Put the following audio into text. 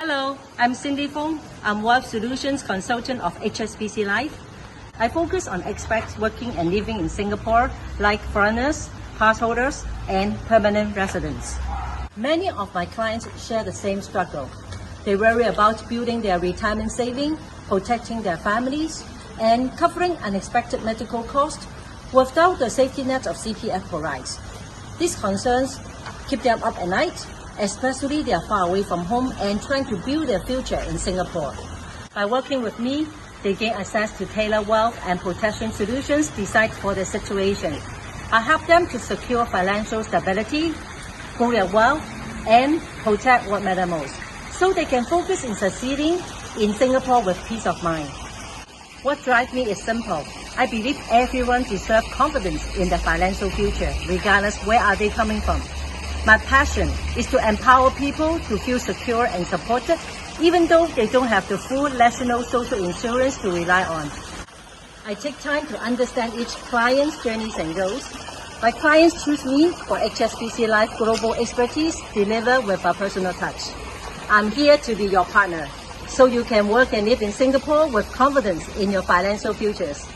Hello, I'm Cindy Fong. I'm Wealth Solutions Consultant of HSBC Life. I focus on expats working and living in Singapore, like foreigners, pass holders, and permanent residents. Many of my clients share the same struggle. They worry about building their retirement saving, protecting their families, and covering unexpected medical costs without the safety net of CPF provides. These concerns keep them up at night, especially they are far away from home and trying to build their future in Singapore. By working with me, they gain access to tailored wealth and protection solutions designed for their situation. I help them to secure financial stability, grow their wealth, and protect what matters most, so they can focus in succeeding in Singapore with peace of mind. What drives me is simple. I believe everyone deserves confidence in their financial future, regardless where are they coming from. My passion is to empower people to feel secure and supported, even though they don't have the full national social insurance to rely on. I take time to understand each client's journeys and goals. My clients choose me for HSBC Life global expertise delivered with a personal touch. I'm here to be your partner, so you can work and live in Singapore with confidence in your financial futures.